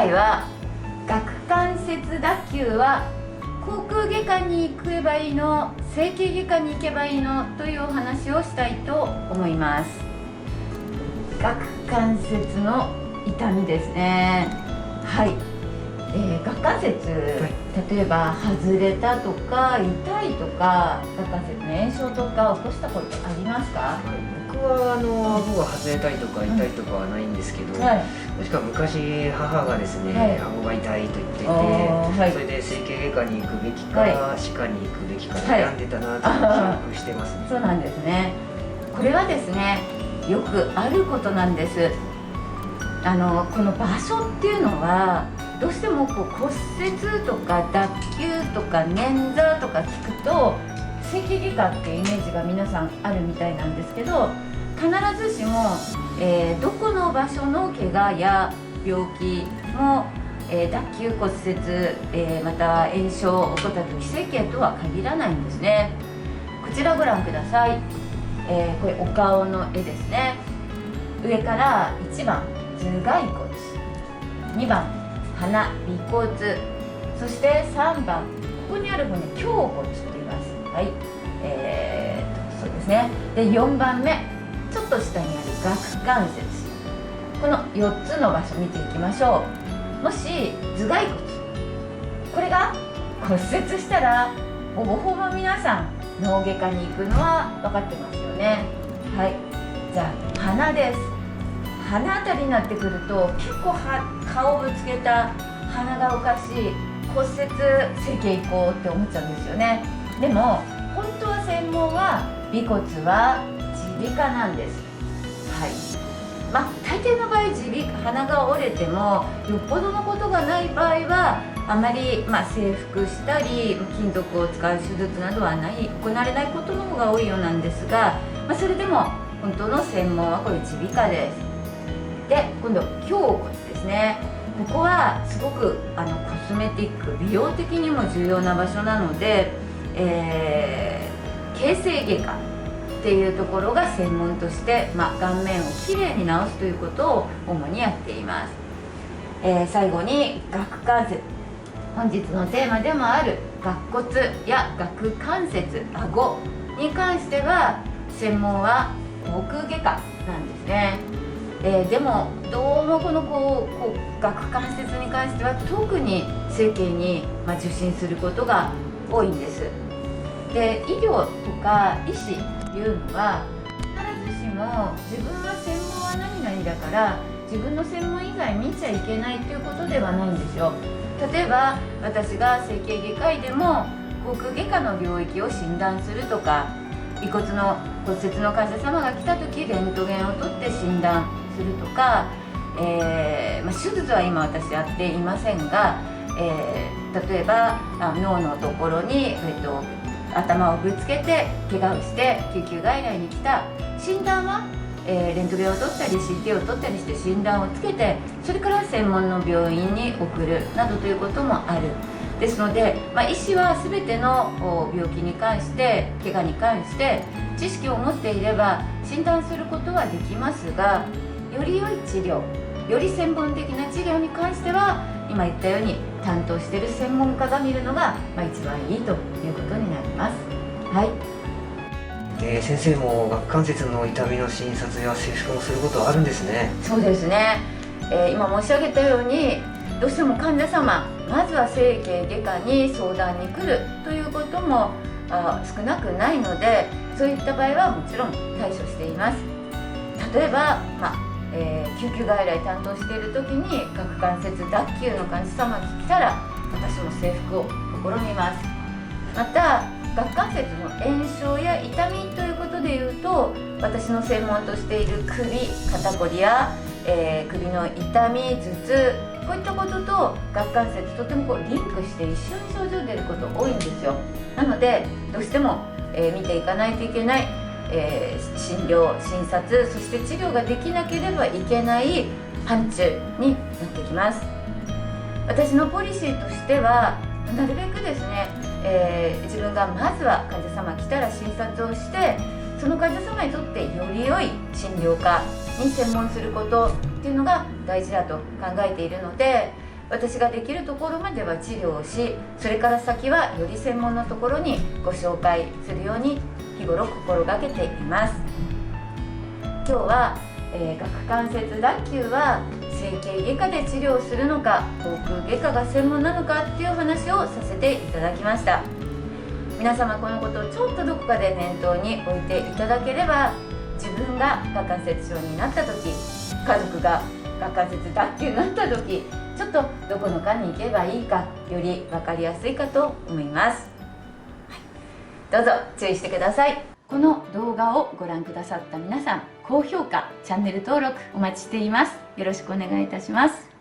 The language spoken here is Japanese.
回は顎関節脱臼は口腔外科に行けばいいの、整形外科に行けばいいのというお話をしたいと思います。顎関節の痛みですね。はい、顎関節、例えば外れたとか痛いとか、顎関節の炎症とか起こしたことありますか？僕は顎が外れたりとか痛いとかはないんですけど、もしくは昔母がですね、顎が痛いと言っていて、それで整形外科に行くべきか、歯科に行くべきか悩んでたなと記憶してますね。そうなんですね。これはですね、よくあることなんです。この場所っていうのはどうしても骨折とか脱臼とか捻挫とか聞くと整形外科っていうイメージが皆さんあるみたいなんですけど、必ずしも、どこの場所の怪我や病気も、脱臼骨折、または炎症を起こった時整形とは限らないんですね。こちらご覧ください。これお顔の絵ですね。上から1番頭蓋骨、2番鼻、尾骨、そして3番ここにある骨、胸骨と言います。はい、そうですね。で4番目、ちょっと下にある顎関節、この4つの場所見ていきましょう。もし頭蓋骨、これが骨折したらほぼほぼ皆さん脳外科に行くのは分かってますよね。はい、じゃあ鼻です。鼻あたりになってくると結構顔をぶつけた、鼻がおかしい、骨折整形行こうって思っちゃうんですよね。でも本当は専門は尾骨は耳鼻科なんです。はい、大抵の場合鼻が折れてもよっぽどのことがない場合はあまり、整復したり金属を使う手術などは行われないことの方が多いようなんですが、それでも本当の専門はこれ耳鼻科です。で今度胸骨ですね。ここはすごくコスメティック、美容的にも重要な場所なので、形成外科っていうところが専門として、顔面をきれいに治すということを主にやっています。最後に顎関節、本日のテーマでもある顎骨や顎関節、顎に関しては専門は口腔外科なんですね。でもどうもこの顎関節に関しては特に整形に、受診することが多いんです。で医療とか医師というのは必ずしも自分は専門は何々だから自分の専門以外見ちゃいけないということではないんですよ。例えば私が整形外科医でも口腔外科の領域を診断するとか、尾骨の骨折の患者様が来た時レントゲンを取って診断するとか、手術は今私やっていませんが、例えば脳のところに、頭をぶつけて怪我をして救急外来に来た、診断は、レントゲンを取ったり CT を取ったりして診断をつけて、それから専門の病院に送るなどということもある。ですので、医師は全ての病気に関して怪我に関して知識を持っていれば診断することはできますが、より良い治療、より専門的な治療に関しては今言ったように担当している専門家が見るのが、一番いいということになります。はい。先生も顎関節の痛みの診察や整復もすることはあるんですね。そうですね。今申し上げたようにどうしても患者様、まずは整形外科に相談に来るということも少なくないので、そういった場合はもちろん対処しています。例えば、救急外来担当している時に顎関節脱臼の患者様が来たら私も整復を試みます。また顎関節の炎症や痛みということでいうと、私の専門としている首、肩こりや、首の痛み、頭痛、こういったことと顎関節とてもリンクして一緒に症状出ること多いんですよ。なのでどうしても、見ていかないといけない、診療、診察、そして治療ができなければいけない範疇になってきます。私のポリシーとしてはなるべくですね、自分がまずは患者様来たら診察をして、その患者様にとってより良い診療科に専門することっていうのが大事だと考えているので、私ができるところまでは治療をし、それから先はより専門のところにご紹介するように日頃心がけています。今日は、顎関節脱臼は整形外科で治療するのか、口腔外科が専門なのかっていう話をさせていただきました。皆様このことをちょっとどこかで念頭に置いていただければ、自分が顎関節症になった時、家族が顎関節脱臼になった時、ちょっとどこの科に行けばいいか、より分かりやすいかと思います。どうぞ注意してください。この動画をご覧くださった皆さん、高評価、チャンネル登録お待ちしています。よろしくお願いいたします。